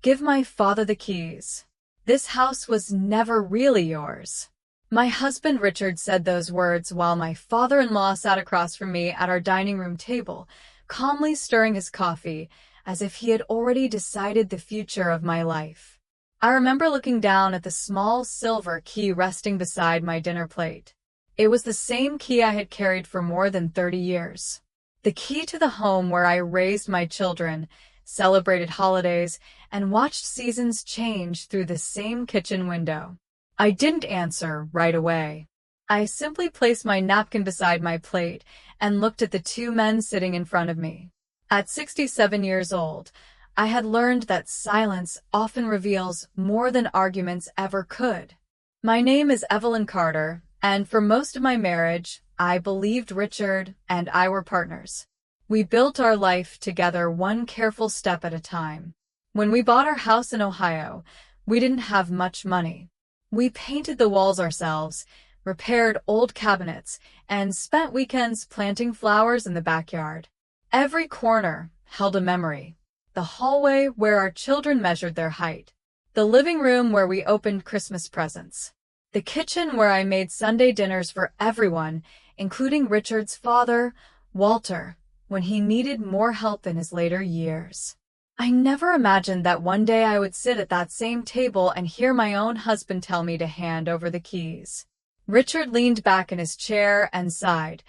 Give my father the keys. This house was never really yours. My husband Richard said those words while my father-in-law sat across from me at our dining room table, calmly stirring his coffee, as if he had already decided the future of my life. I remember looking down at the small silver key resting beside my dinner plate. It was the same key I had carried for more than 30 years. The key to the home where I raised my children, celebrated holidays, and watched seasons change through the same kitchen window. I didn't answer right away. I simply placed my napkin beside my plate and looked at the two men sitting in front of me. At 67 years old, I had learned that silence often reveals more than arguments ever could. My name is Evelyn Carter, and for most of my marriage, I believed Richard and I were partners. We built our life together one careful step at a time. When we bought our house in Ohio, we didn't have much money. We painted the walls ourselves, repaired old cabinets, and spent weekends planting flowers in the backyard. Every corner held a memory. The hallway where our children measured their height. The living room where we opened Christmas presents. The kitchen where I made Sunday dinners for everyone, including Richard's father, Walter, when he needed more help in his later years. I never imagined that one day I would sit at that same table and hear my own husband tell me to hand over the keys. Richard leaned back in his chair and sighed,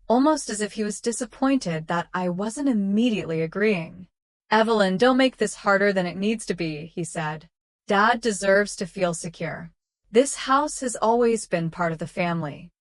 almost as if he was disappointed that I wasn't immediately agreeing. "Evelyn, don't make this harder than it needs to be," he said. "Dad deserves to feel secure. This house has always been part of the family."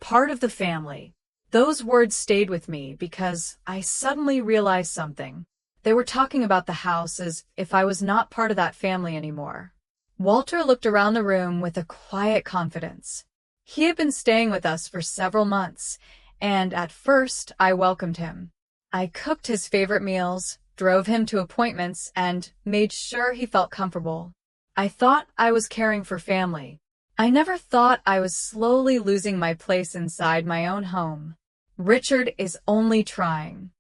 Part of the family. Those words stayed with me because I suddenly realized something. They were talking about the house as if I was not part of that family anymore. Walter looked around the room with a quiet confidence. He had been staying with us for several months, and at first I welcomed him. I cooked his favorite meals, drove him to appointments, and made sure he felt comfortable. I thought I was caring for family. I never thought I was slowly losing my place inside my own home. "Richard is only trying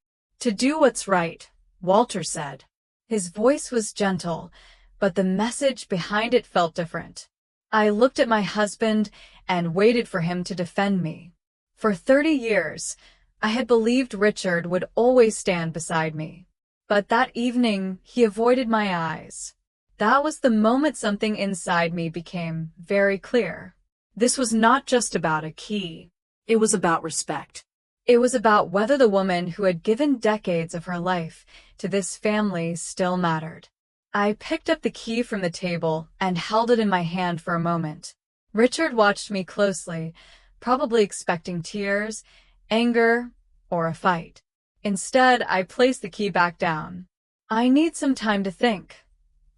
to do what's right," Walter said. His voice was gentle, but the message behind it felt different. I looked at my husband and waited for him to defend me. For 30 years, I had believed Richard would always stand beside me. But that evening, he avoided my eyes. That was the moment something inside me became very clear. This was not just about a key. It was about respect. It was about whether the woman who had given decades of her life to this family still mattered. I picked up the key from the table and held it in my hand for a moment. Richard watched me closely, probably expecting tears, anger, or a fight. Instead, I placed the key back down. "I need some time to think,"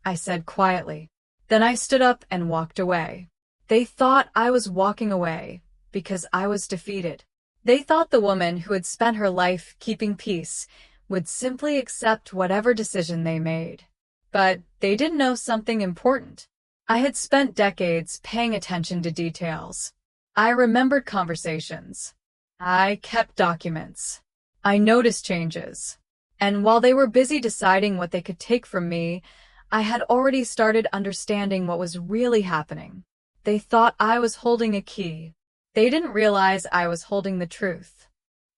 I said quietly. Then I stood up and walked away. They thought I was walking away because I was defeated. They thought the woman who had spent her life keeping peace would simply accept whatever decision they made. But they didn't know something important. I had spent decades paying attention to details. I remembered conversations. I kept documents. I noticed changes. And while they were busy deciding what they could take from me, I had already started understanding what was really happening. They thought I was holding a key. They didn't realize I was holding the truth.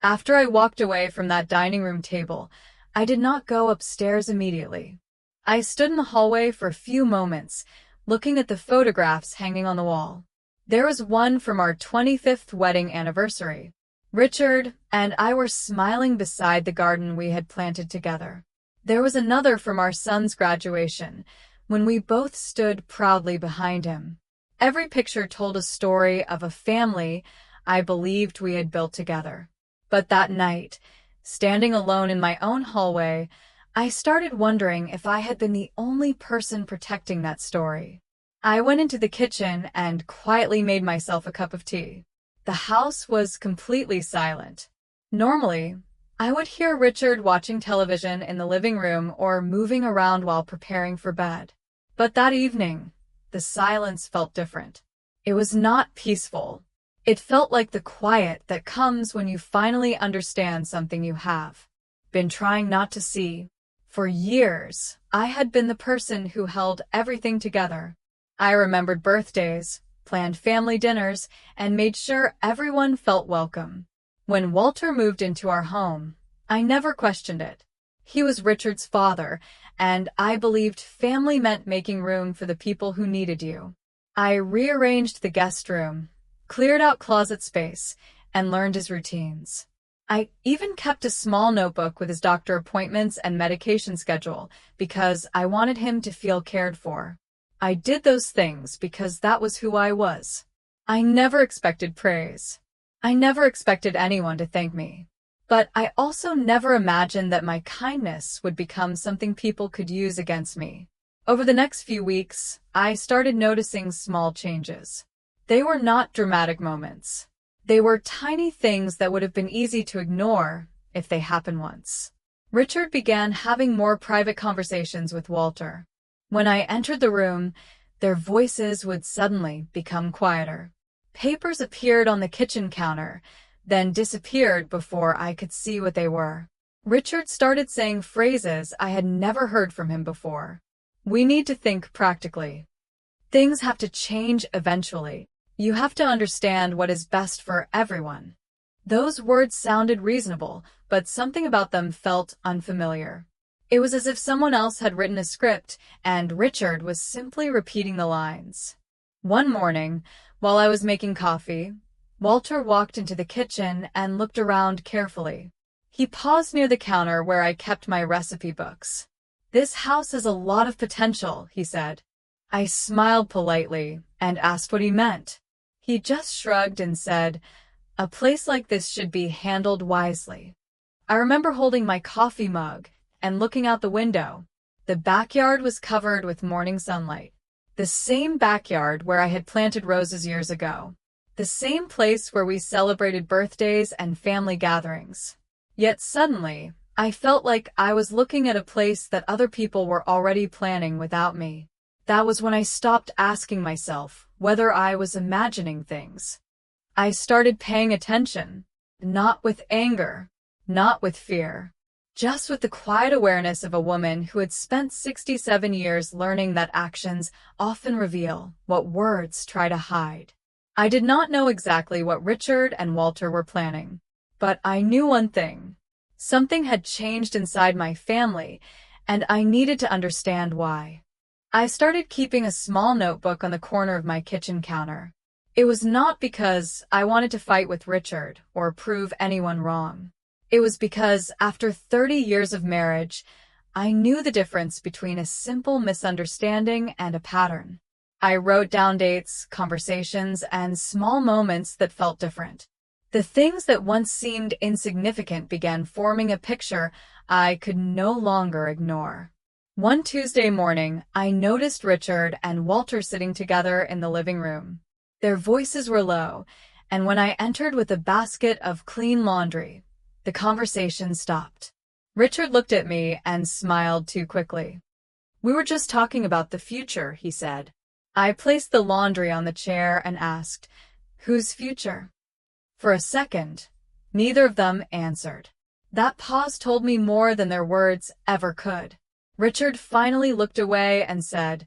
After I walked away from that dining room table, I did not go upstairs immediately. I stood in the hallway for a few moments, looking at the photographs hanging on the wall. There was one from our 25th wedding anniversary. Richard and I were smiling beside the garden we had planted together. There was another from our son's graduation, when we both stood proudly behind him. Every picture told a story of a family I believed we had built together. But that night, standing alone in my own hallway, I started wondering if I had been the only person protecting that story. I went into the kitchen and quietly made myself a cup of tea. The house was completely silent. Normally, I would hear Richard watching television in the living room or moving around while preparing for bed. But that evening, the silence felt different. It was not peaceful. It felt like the quiet that comes when you finally understand something you have been trying not to see. For years, I had been the person who held everything together. I remembered birthdays, planned family dinners, and made sure everyone felt welcome. When Walter moved into our home, I never questioned it. He was Richard's father, and I believed family meant making room for the people who needed you. I rearranged the guest room, cleared out closet space, and learned his routines. I even kept a small notebook with his doctor appointments and medication schedule because I wanted him to feel cared for. I did those things because that was who I was. I never expected praise. I never expected anyone to thank me. But I also never imagined that my kindness would become something people could use against me. Over the next few weeks, I started noticing small changes. They were not dramatic moments. They were tiny things that would have been easy to ignore if they happened once. Richard began having more private conversations with Walter. When I entered the room, their voices would suddenly become quieter. Papers appeared on the kitchen counter, then disappeared before I could see what they were. Richard started saying phrases I had never heard from him before. We need to think practically. Things have to change eventually. You have to understand what is best for everyone. Those words sounded reasonable, but something about them felt unfamiliar. It was as if someone else had written a script, and Richard was simply repeating the lines. One morning, while I was making coffee, Walter walked into the kitchen and looked around carefully. He paused near the counter where I kept my recipe books. "This house has a lot of potential," he said. I smiled politely and asked what he meant. He just shrugged and said, "A place like this should be handled wisely." I remember holding my coffee mug and looking out the window. The backyard was covered with morning sunlight. The same backyard where I had planted roses years ago. The same place where we celebrated birthdays and family gatherings. Yet suddenly, I felt like I was looking at a place that other people were already planning without me. That was when I stopped asking myself whether I was imagining things. I started paying attention, not with anger, not with fear, just with the quiet awareness of a woman who had spent 67 years learning that actions often reveal what words try to hide. I did not know exactly what Richard and Walter were planning, but I knew one thing. Something had changed inside my family, and I needed to understand why. I started keeping a small notebook on the corner of my kitchen counter. It was not because I wanted to fight with Richard or prove anyone wrong. It was because after 30 years of marriage, I knew the difference between a simple misunderstanding and a pattern. I wrote down dates, conversations, and small moments that felt different. The things that once seemed insignificant began forming a picture I could no longer ignore. One Tuesday morning, I noticed Richard and Walter sitting together in the living room. Their voices were low, and when I entered with a basket of clean laundry, the conversation stopped. Richard looked at me and smiled too quickly. "We were just talking about the future," he said. I placed the laundry on the chair and asked, "Whose future?" For a second, neither of them answered. That pause told me more than their words ever could. Richard finally looked away and said,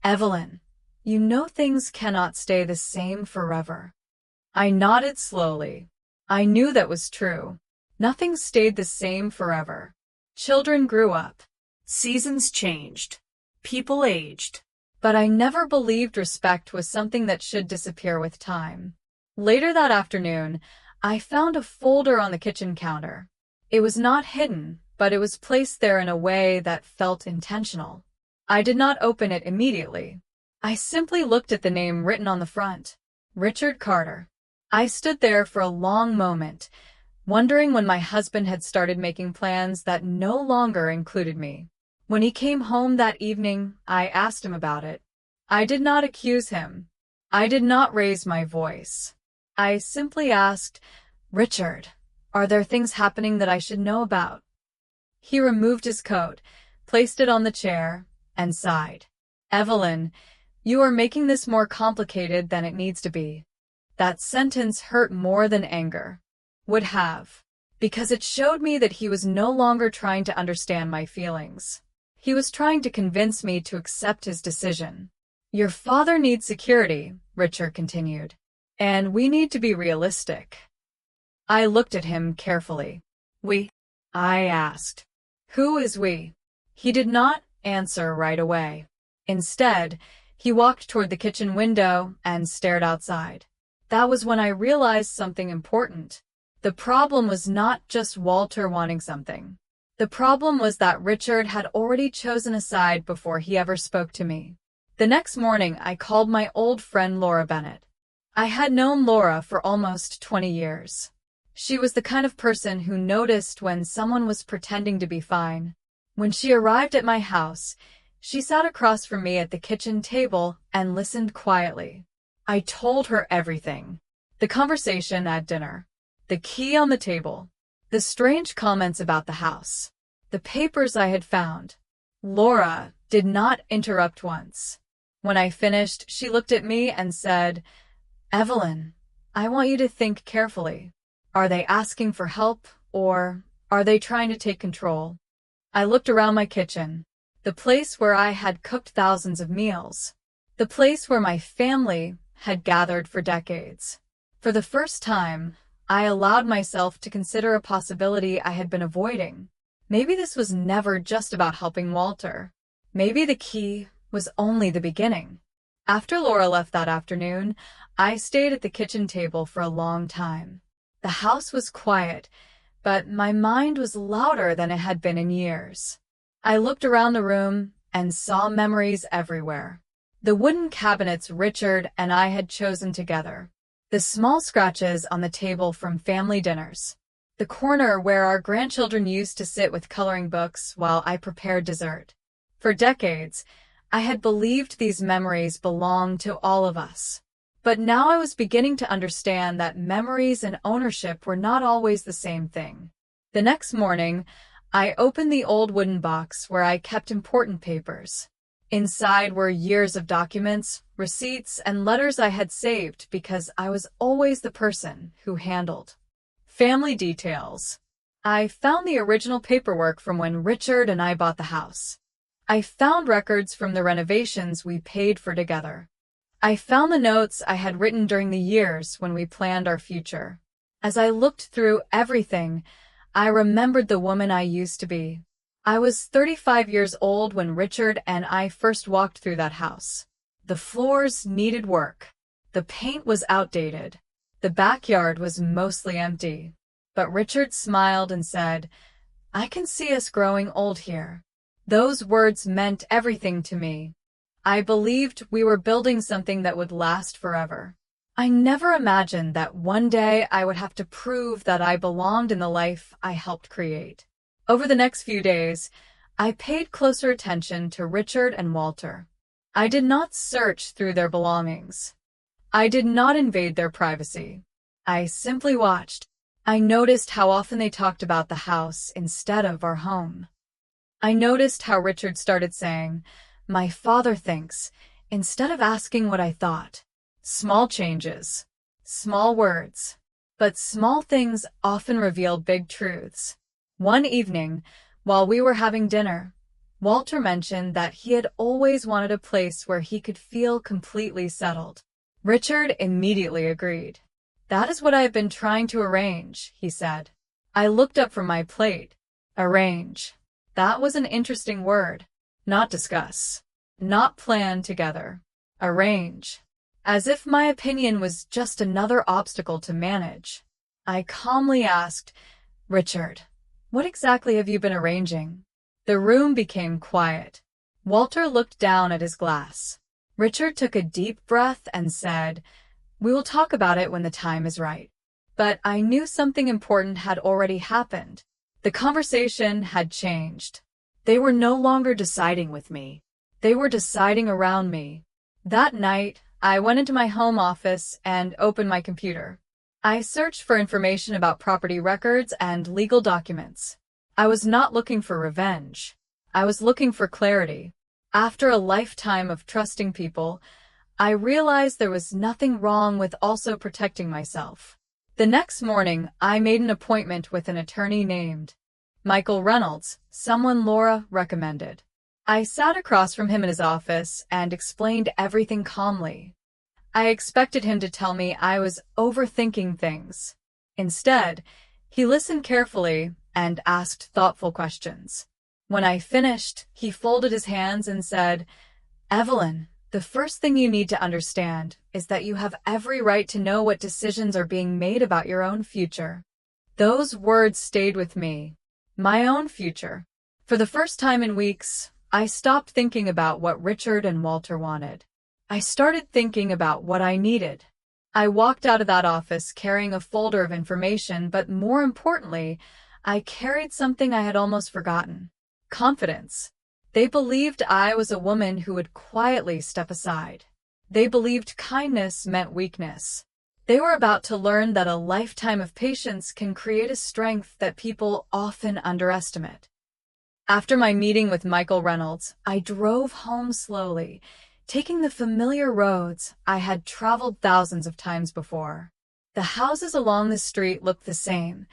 "Evelyn, you know things cannot stay the same forever." I nodded slowly. I knew that was true. Nothing stayed the same forever. Children grew up. Seasons changed. People aged. But I never believed respect was something that should disappear with time. Later that afternoon, I found a folder on the kitchen counter. It was not hidden, but it was placed there in a way that felt intentional. I did not open it immediately. I simply looked at the name written on the front, Richard Carter. I stood there for a long moment, wondering when my husband had started making plans that no longer included me. When he came home that evening, I asked him about it. I did not accuse him. I did not raise my voice. I simply asked, "Richard, are there things happening that I should know about?" He removed his coat, placed it on the chair, and sighed. "Evelyn, you are making this more complicated than it needs to be." That sentence hurt more than anger would have. because it showed me that he was no longer trying to understand my feelings. He was trying to convince me to accept his decision. Your father needs security, Richard continued, and we need to be realistic. I looked at him carefully. We? I asked. Who is we? He did not answer right away. Instead, he walked toward the kitchen window and stared outside. That was when I realized something important. The problem was not just Walter wanting something. The problem was that Richard had already chosen a side before he ever spoke to me. The next morning, I called my old friend Laura Bennett. I had known Laura for almost 20 years. She was the kind of person who noticed when someone was pretending to be fine. When she arrived at my house, she sat across from me at the kitchen table and listened quietly. I told her everything. The conversation at dinner, the key on the table, the strange comments about the house, the papers I had found. Laura did not interrupt once. When I finished, she looked at me and said, "Evelyn, I want you to think carefully. Are they asking for help, or are they trying to take control?" I looked around my kitchen, the place where I had cooked thousands of meals, the place where my family had gathered for decades. For the first time, I allowed myself to consider a possibility I had been avoiding. Maybe this was never just about helping Walter. Maybe the key was only the beginning. After Laura left that afternoon, I stayed at the kitchen table for a long time. The house was quiet, but my mind was louder than it had been in years. I looked around the room and saw memories everywhere. The wooden cabinets Richard and I had chosen together, the small scratches on the table from family dinners, the corner where our grandchildren used to sit with coloring books while I prepared dessert. For decades, I had believed these memories belonged to all of us. But now I was beginning to understand that memories and ownership were not always the same thing. The next morning, I opened the old wooden box where I kept important papers. Inside were years of documents, receipts, and letters I had saved because I was always the person who handled family details. I found the original paperwork from when Richard and I bought the house. I found records from the renovations we paid for together. I found the notes I had written during the years when we planned our future. As I looked through everything, I remembered the woman I used to be. I was 35 years old when Richard and I first walked through that house. The floors needed work. The paint was outdated. The backyard was mostly empty. But Richard smiled and said, "I can see us growing old here." Those words meant everything to me. I believed we were building something that would last forever. I never imagined that one day I would have to prove that I belonged in the life I helped create. Over the next few days, I paid closer attention to Richard and Walter. I did not search through their belongings. I did not invade their privacy. I simply watched. I noticed how often they talked about the house instead of our home. I noticed how Richard started saying, "My father thinks," instead of asking what I thought. Small changes, small words, but small things often reveal big truths. One evening, while we were having dinner, Walter mentioned that he had always wanted a place where he could feel completely settled. Richard immediately agreed. "That is what I have been trying to arrange," he said. I looked up from my plate. Arrange. That was an interesting word. Not discuss. Not plan together. Arrange. As if my opinion was just another obstacle to manage. I calmly asked, "Richard, what exactly have you been arranging?" The room became quiet. Walter looked down at his glass. Richard took a deep breath and said, "We will talk about it when the time is right." But I knew something important had already happened. The conversation had changed. They were no longer deciding with me. They were deciding around me. That night, I went into my home office and opened my computer. I searched for information about property records and legal documents. I was not looking for revenge. I was looking for clarity. After a lifetime of trusting people, I realized there was nothing wrong with also protecting myself. The next morning, I made an appointment with an attorney named Michael Reynolds, someone Laura recommended. I sat across from him in his office and explained everything calmly. I expected him to tell me I was overthinking things. Instead, he listened carefully and asked thoughtful questions. When I finished, he folded his hands and said, "Evelyn, the first thing you need to understand is that you have every right to know what decisions are being made about your own future." Those words stayed with me. My own future. For the first time in weeks, I stopped thinking about what Richard and Walter wanted. I started thinking about what I needed. I walked out of that office carrying a folder of information, but more importantly, I carried something I had almost forgotten. Confidence. They believed I was a woman who would quietly step aside. They believed kindness meant weakness. They were about to learn that a lifetime of patience can create a strength that people often underestimate. After my meeting with Michael Reynolds, I drove home slowly, taking the familiar roads I had traveled thousands of times before. The houses along the street looked the same.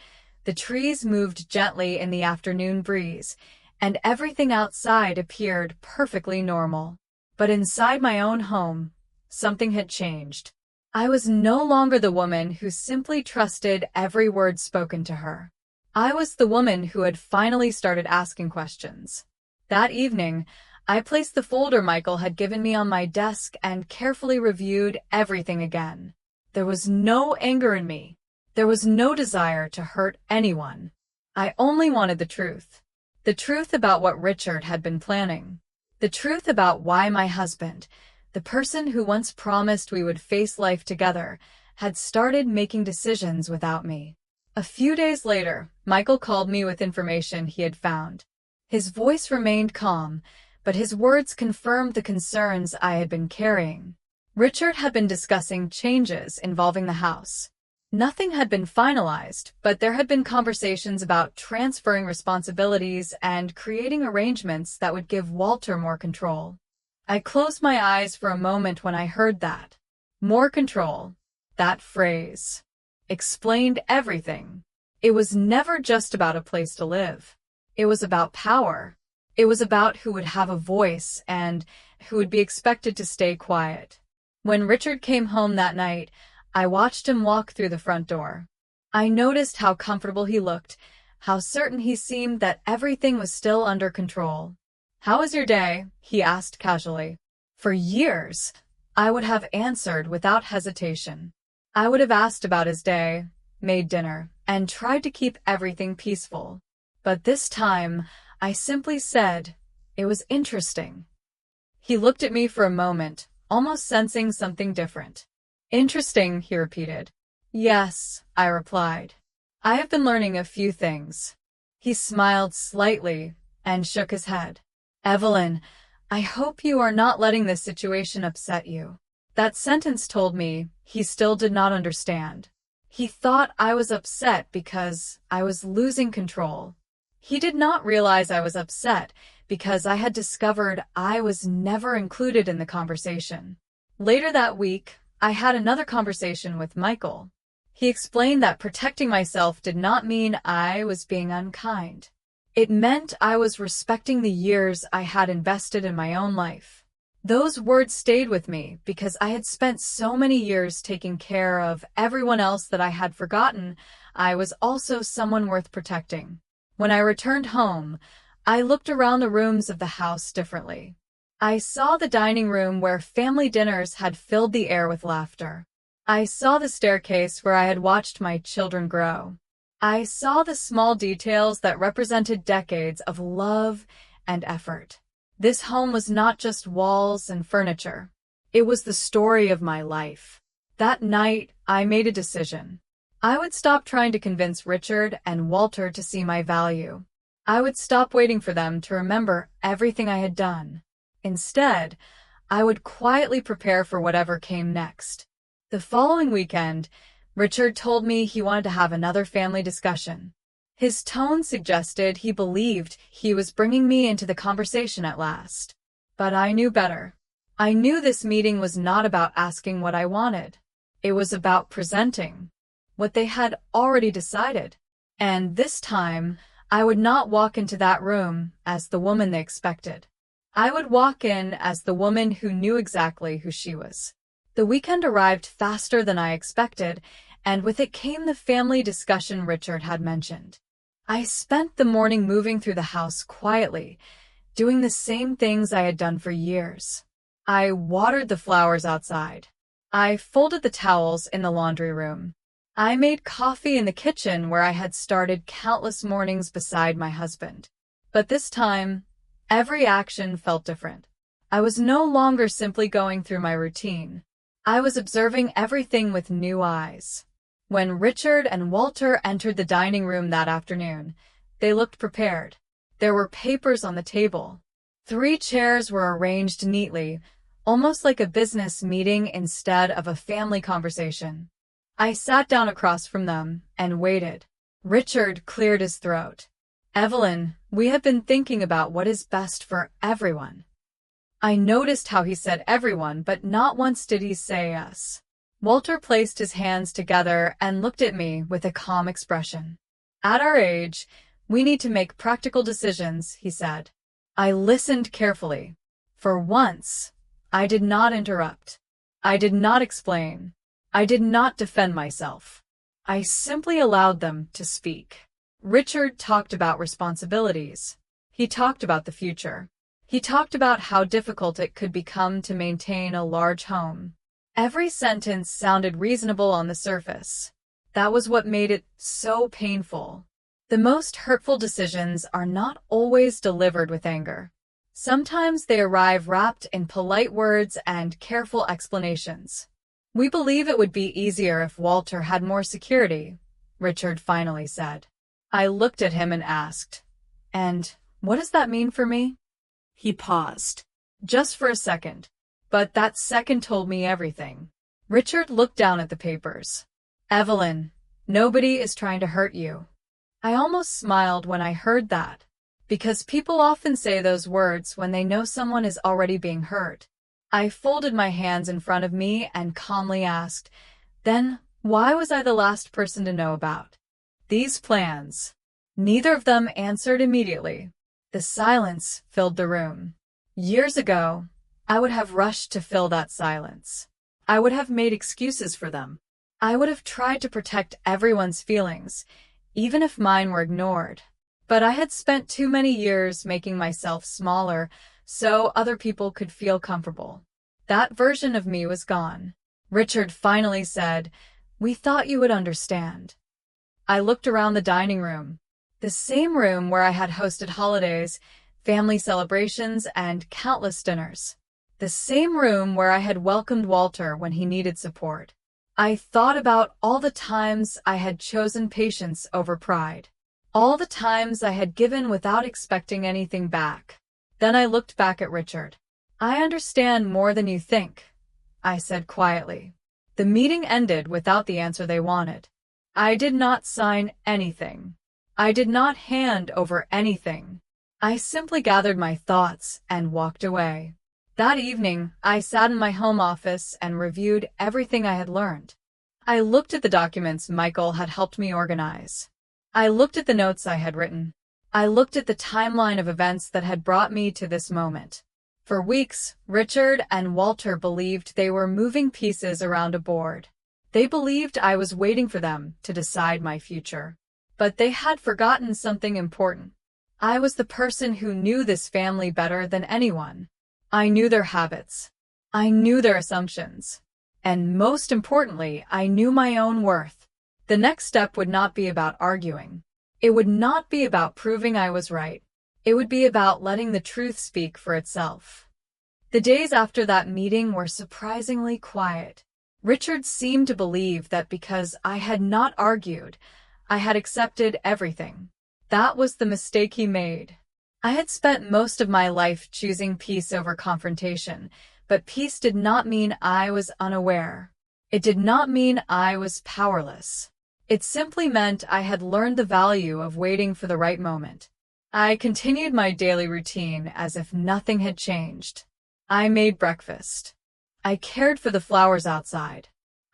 The trees moved gently in the afternoon breeze, and everything outside appeared perfectly normal. But inside my own home, something had changed. I was no longer the woman who simply trusted every word spoken to her. I was the woman who had finally started asking questions. That evening, I placed the folder Michael had given me on my desk and carefully reviewed everything again. There was no anger in me. There was no desire to hurt anyone. I only wanted the truth. The truth about what Richard had been planning. The truth about why my husband, the person who once promised we would face life together, had started making decisions without me. A few days later, Michael called me with information he had found. His voice remained calm, but his words confirmed the concerns I had been carrying. Richard had been discussing changes involving the house. Nothing had been finalized, but there had been conversations about transferring responsibilities and creating arrangements that would give Walter more control. I closed my eyes for a moment when I heard that. More control. That phrase explained everything. It was never just about a place to live. It was about power. It was about who would have a voice and who would be expected to stay quiet. When Richard came home that night, I watched him walk through the front door. I noticed how comfortable he looked, how certain he seemed that everything was still under control. "How was your day?" he asked casually. For years, I would have answered without hesitation. I would have asked about his day, made dinner, and tried to keep everything peaceful. But this time, I simply said, "It was interesting." He looked at me for a moment, almost sensing something different. "Interesting," he repeated. "Yes," I replied. "I have been learning a few things." He smiled slightly and shook his head. "Evelyn, I hope you are not letting this situation upset you." That sentence told me he still did not understand. He thought I was upset because I was losing control. He did not realize I was upset because I had discovered I was never included in the conversation. Later that week, I had another conversation with Michael. He explained that protecting myself did not mean I was being unkind. It meant I was respecting the years I had invested in my own life. Those words stayed with me because I had spent so many years taking care of everyone else that I had forgotten I was also someone worth protecting. When I returned home, I looked around the rooms of the house differently. I saw the dining room where family dinners had filled the air with laughter. I saw the staircase where I had watched my children grow. I saw the small details that represented decades of love and effort. This home was not just walls and furniture. It was the story of my life. That night, I made a decision. I would stop trying to convince Richard and Walter to see my value. I would stop waiting for them to remember everything I had done. Instead, I would quietly prepare for whatever came next. The following weekend, Richard told me he wanted to have another family discussion. His tone suggested he believed he was bringing me into the conversation at last. But I knew better. I knew this meeting was not about asking what I wanted. It was about presenting. what they had already decided. And this time, I would not walk into that room as the woman they expected. I would walk in as the woman who knew exactly who she was. The weekend arrived faster than I expected, and with it came the family discussion Richard had mentioned. I spent the morning moving through the house quietly, doing the same things I had done for years. I watered the flowers outside. I folded the towels in the laundry room. I made coffee in the kitchen where I had started countless mornings beside my husband. But this time, every action felt different. I was no longer simply going through my routine. I was observing everything with new eyes. When Richard and Walter entered the dining room that afternoon, they looked prepared. There were papers on the table. 3 chairs were arranged neatly, almost like a business meeting instead of a family conversation. I sat down across from them and waited. Richard cleared his throat. "Evelyn, we have been thinking about what is best for everyone." I noticed how he said everyone, but not once did he say us. Walter placed his hands together and looked at me with a calm expression. "At our age, we need to make practical decisions," he said. I listened carefully. For once, I did not interrupt. I did not explain. I did not defend myself. I simply allowed them to speak. Richard talked about responsibilities. He talked about the future. He talked about how difficult it could become to maintain a large home. Every sentence sounded reasonable on the surface. That was what made it so painful. The most hurtful decisions are not always delivered with anger. Sometimes they arrive wrapped in polite words and careful explanations. "We believe it would be easier if Walter had more security," Richard finally said. I looked at him and asked, "And what does that mean for me?" He paused. Just for a second. But that second told me everything. Richard looked down at the papers. "Evelyn, nobody is trying to hurt you." I almost smiled when I heard that, because people often say those words when they know someone is already being hurt. I folded my hands in front of me and calmly asked, "Then why was I the last person to know about these plans?" Neither of them answered immediately. The silence filled the room. Years ago, I would have rushed to fill that silence. I would have made excuses for them. I would have tried to protect everyone's feelings, even if mine were ignored. But I had spent too many years making myself smaller so other people could feel comfortable. That version of me was gone. Richard finally said, "We thought you would understand." I looked around the dining room, the same room where I had hosted holidays, family celebrations, and countless dinners. The same room where I had welcomed Walter when he needed support. I thought about all the times I had chosen patience over pride. All the times I had given without expecting anything back. Then I looked back at Richard. "I understand more than you think," I said quietly. The meeting ended without the answer they wanted. I did not sign anything. I did not hand over anything. I simply gathered my thoughts and walked away. That evening, I sat in my home office and reviewed everything I had learned. I looked at the documents Michael had helped me organize. I looked at the notes I had written. I looked at the timeline of events that had brought me to this moment. For weeks, Richard and Walter believed they were moving pieces around a board. They believed I was waiting for them to decide my future. But they had forgotten something important. I was the person who knew this family better than anyone. I knew their habits. I knew their assumptions. And most importantly, I knew my own worth. The next step would not be about arguing. It would not be about proving I was right. It would be about letting the truth speak for itself. The days after that meeting were surprisingly quiet. Richard seemed to believe that because I had not argued, I had accepted everything. That was the mistake he made. I had spent most of my life choosing peace over confrontation, but peace did not mean I was unaware. It did not mean I was powerless. It simply meant I had learned the value of waiting for the right moment. I continued my daily routine as if nothing had changed. I made breakfast. I cared for the flowers outside.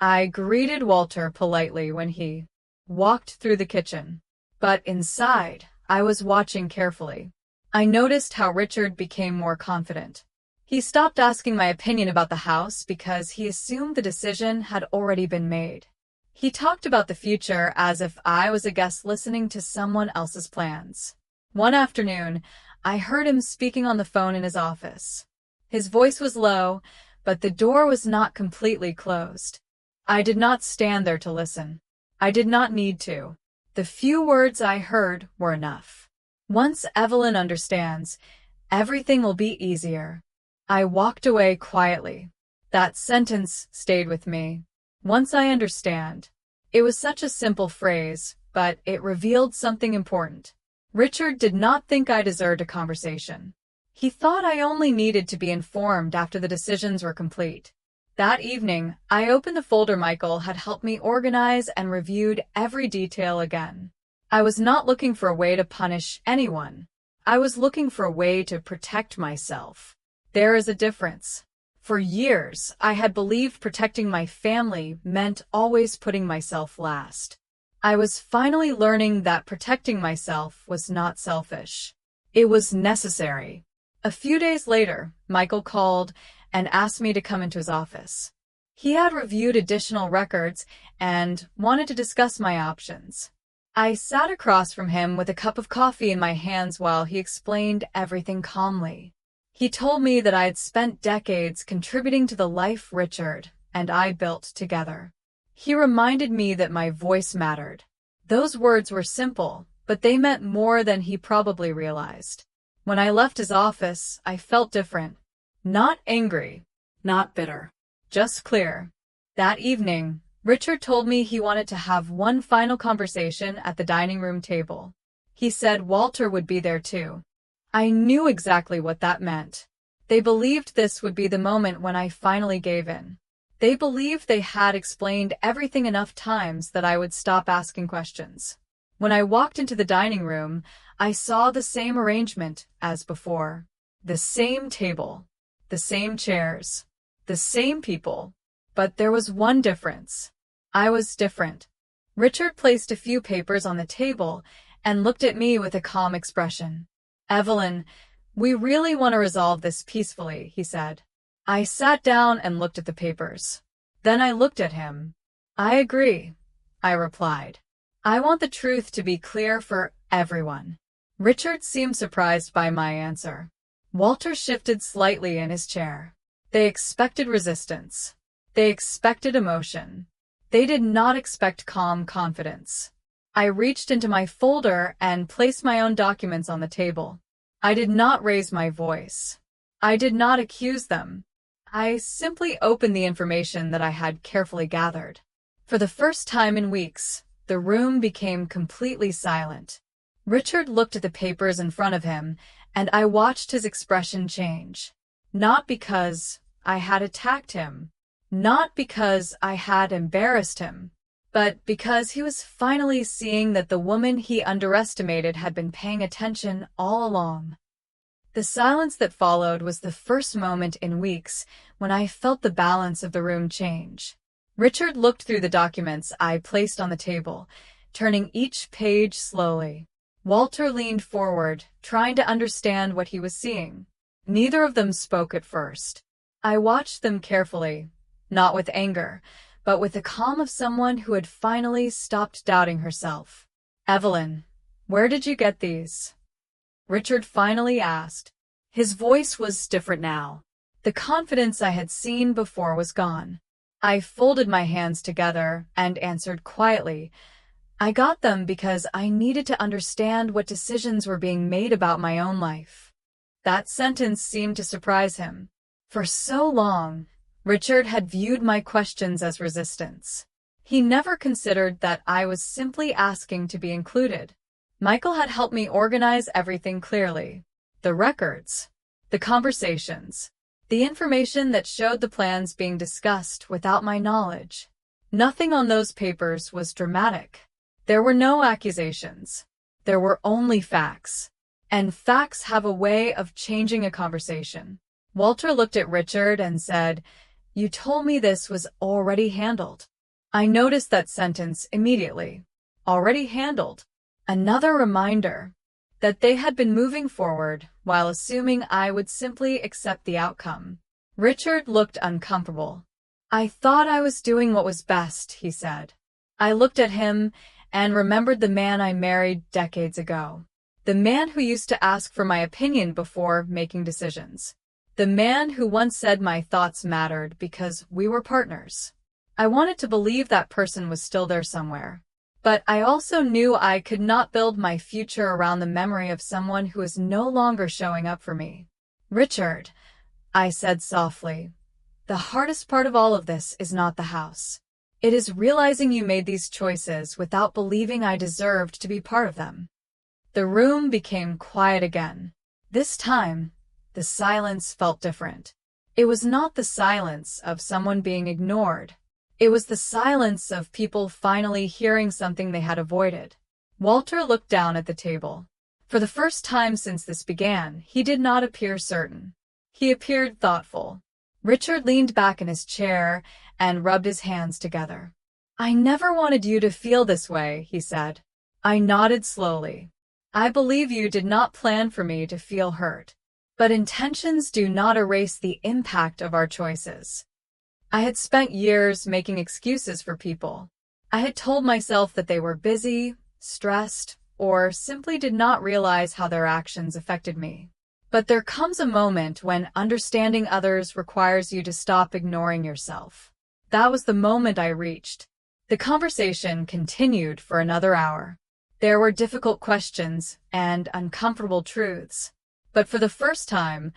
I greeted Walter politely when he walked through the kitchen. But inside, I was watching carefully. I noticed how Richard became more confident. He stopped asking my opinion about the house because he assumed the decision had already been made. He talked about the future as if I was a guest listening to someone else's plans. One afternoon, I heard him speaking on the phone in his office. His voice was low, but the door was not completely closed. I did not stand there to listen. I did not need to. The few words I heard were enough. Once Evelyn understands, everything will be easier. I walked away quietly. That sentence stayed with me. Once I understand. It was such a simple phrase, but it revealed something important. Richard did not think I deserved a conversation. He thought I only needed to be informed after the decisions were complete. That evening, I opened the folder Michael had helped me organize and reviewed every detail again. I was not looking for a way to punish anyone. I was looking for a way to protect myself. There is a difference. For years, I had believed protecting my family meant always putting myself last. I was finally learning that protecting myself was not selfish. It was necessary. A few days later, Michael called and asked me to come into his office. He had reviewed additional records and wanted to discuss my options. I sat across from him with a cup of coffee in my hands while he explained everything calmly. He told me that I had spent decades contributing to the life Richard and I built together. He reminded me that my voice mattered. Those words were simple, but they meant more than he probably realized. When I left his office, I felt different. Not angry, not bitter, just clear. That evening, Richard told me he wanted to have one final conversation at the dining room table. He said Walter would be there too. I knew exactly what that meant. They believed this would be the moment when I finally gave in. They believed they had explained everything enough times that I would stop asking questions. When I walked into the dining room, I saw the same arrangement as before. The same table, the same chairs, the same people. But there was one difference. I was different. Richard placed a few papers on the table and looked at me with a calm expression. "Evelyn, we really want to resolve this peacefully," he said. I sat down and looked at the papers. Then I looked at him. "I agree," I replied. "I want the truth to be clear for everyone." Richard seemed surprised by my answer. Walter shifted slightly in his chair. They expected resistance. They expected emotion. They did not expect calm confidence. I reached into my folder and placed my own documents on the table. I did not raise my voice. I did not accuse them. I simply opened the information that I had carefully gathered. For the first time in weeks, the room became completely silent. Richard looked at the papers in front of him, and I watched his expression change. Not because I had attacked him, not because I had embarrassed him, but because he was finally seeing that the woman he underestimated had been paying attention all along. The silence that followed was the first moment in weeks when I felt the balance of the room change. Richard looked through the documents I placed on the table, turning each page slowly. Walter leaned forward, trying to understand what he was seeing. Neither of them spoke at first. I watched them carefully, not with anger, but with the calm of someone who had finally stopped doubting herself. "Evelyn, where did you get these?" Richard finally asked. His voice was different now. The confidence I had seen before was gone. I folded my hands together and answered quietly, "I got them because I needed to understand what decisions were being made about my own life." That sentence seemed to surprise him. For so long, Richard had viewed my questions as resistance. He never considered that I was simply asking to be included. Michael had helped me organize everything clearly. The records, the conversations, the information that showed the plans being discussed without my knowledge. Nothing on those papers was dramatic. There were no accusations. There were only facts. And facts have a way of changing a conversation. Walter looked at Richard and said, "You told me this was already handled." I noticed that sentence immediately. Already handled. Another reminder that they had been moving forward while assuming I would simply accept the outcome. Richard looked uncomfortable. I thought I was doing what was best, he said. I looked at him and remembered the man I married decades ago. The man who used to ask for my opinion before making decisions. The man who once said my thoughts mattered because we were partners. I wanted to believe that person was still there somewhere. But I also knew I could not build my future around the memory of someone who is no longer showing up for me. Richard, I said softly, the hardest part of all of this is not the house. It is realizing you made these choices without believing I deserved to be part of them. The room became quiet again. This time, the silence felt different. It was not the silence of someone being ignored. It was the silence of people finally hearing something they had avoided. Walter looked down at the table. For the first time since this began, he did not appear certain. He appeared thoughtful. Richard leaned back in his chair and rubbed his hands together. I never wanted you to feel this way, he said. I nodded slowly. I believe you did not plan for me to feel hurt. But intentions do not erase the impact of our choices. I had spent years making excuses for people. I had told myself that they were busy, stressed, or simply did not realize how their actions affected me. But there comes a moment when understanding others requires you to stop ignoring yourself. That was the moment I reached. The conversation continued for another hour. There were difficult questions and uncomfortable truths. But for the first time,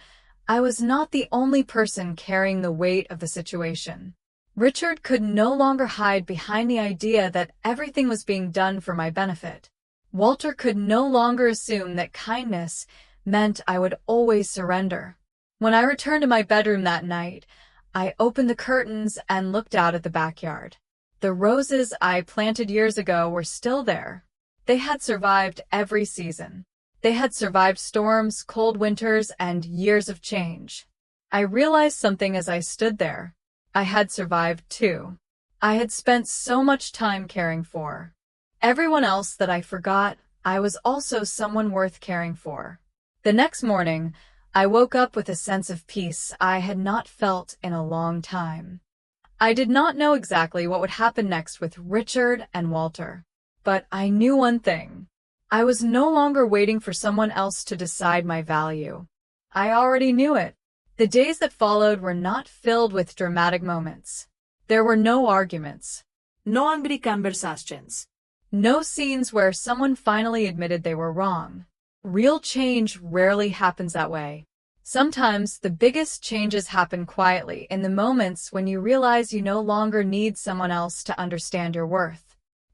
I was not the only person carrying the weight of the situation. Richard could no longer hide behind the idea that everything was being done for my benefit. Walter could no longer assume that kindness meant I would always surrender. When I returned to my bedroom that night, I opened the curtains and looked out at the backyard. The roses I planted years ago were still there. They had survived every season. They had survived storms, cold winters, and years of change. I realized something as I stood there. I had survived too. I had spent so much time caring for everyone else that I forgot I was also someone worth caring for. The next morning, I woke up with a sense of peace I had not felt in a long time. I did not know exactly what would happen next with Richard and Walter, but I knew one thing. I was no longer waiting for someone else to decide my value. I already knew it. The days that followed were not filled with dramatic moments. There were no arguments. No angry conversations. No scenes where someone finally admitted they were wrong. Real change rarely happens that way. Sometimes the biggest changes happen quietly in the moments when you realize you no longer need someone else to understand your worth.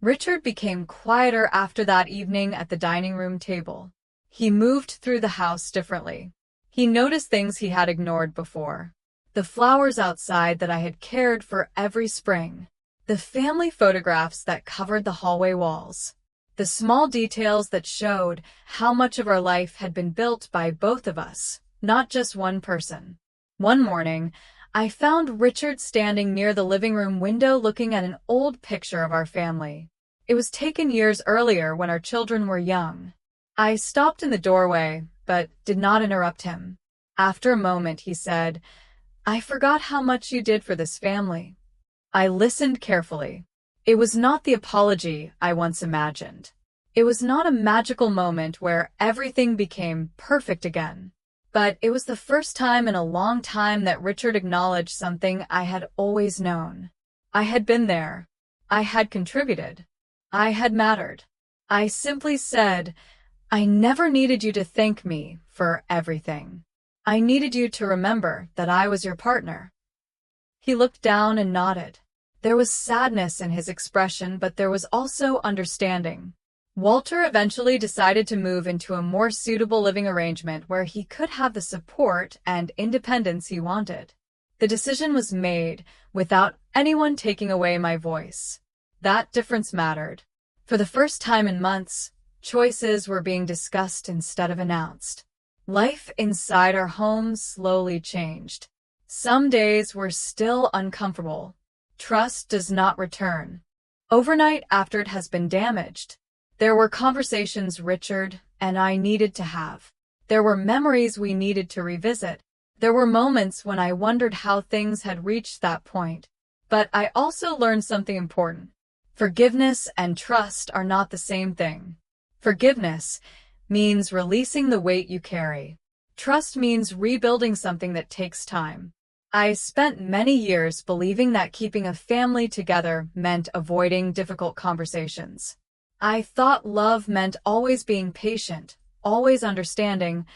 Richard became quieter after that evening at the dining room table. He moved through the house differently. He noticed things he had ignored before. The flowers outside that I had cared for every spring. The family photographs that covered the hallway walls. The small details that showed how much of our life had been built by both of us, not just one person. One morning, I found Richard standing near the living room window looking at an old picture of our family. It was taken years earlier when our children were young. I stopped in the doorway, but did not interrupt him. After a moment, he said, I forgot how much you did for this family. I listened carefully. It was not the apology I once imagined. It was not a magical moment where everything became perfect again. But it was the first time in a long time that Richard acknowledged something I had always known. I had been there. I had contributed. I had mattered. I simply said, I never needed you to thank me for everything. I needed you to remember that I was your partner. He looked down and nodded. There was sadness in his expression, but there was also understanding. Walter eventually decided to move into a more suitable living arrangement where he could have the support and independence he wanted. The decision was made without anyone taking away my voice. That difference mattered. For the first time in months, choices were being discussed instead of announced. Life inside our home slowly changed. Some days were still uncomfortable. Trust does not return overnight after it has been damaged. There were conversations Richard and I needed to have. There were memories we needed to revisit. There were moments when I wondered how things had reached that point. But I also learned something important. Forgiveness and trust are not the same thing. Forgiveness means releasing the weight you carry. Trust means rebuilding something that takes time. I spent many years believing that keeping a family together meant avoiding difficult conversations. I thought love meant always being patient, always understanding,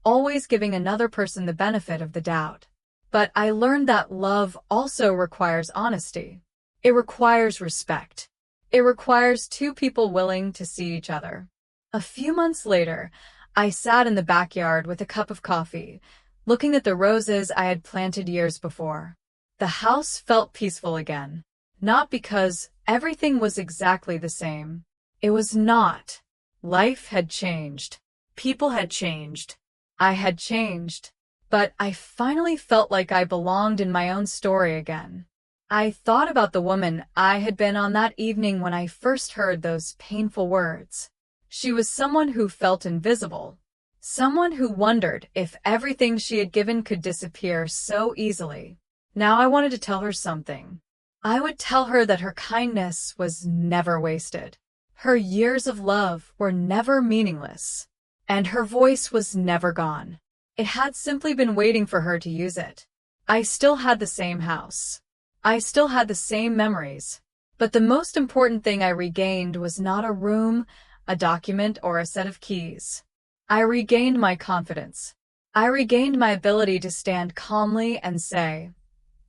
always giving another person the benefit of the doubt. But I learned that love also requires honesty. It requires respect. It requires two people willing to see each other. A few months later, I sat in the backyard with a cup of coffee, looking at the roses I had planted years before. The house felt peaceful again. Not because everything was exactly the same. It was not. Life had changed. People had changed. I had changed. But I finally felt like I belonged in my own story again. I thought about the woman I had been on that evening when I first heard those painful words. She was someone who felt invisible. Someone who wondered if everything she had given could disappear so easily. Now I wanted to tell her something. I would tell her that her kindness was never wasted. Her years of love were never meaningless. And her voice was never gone. It had simply been waiting for her to use it. I still had the same house. I still had the same memories. But the most important thing I regained was not a room, a document, or a set of keys. I regained my confidence. I regained my ability to stand calmly and say,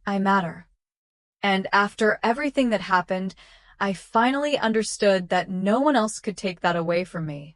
I matter. And after everything that happened, I finally understood that no one else could take that away from me.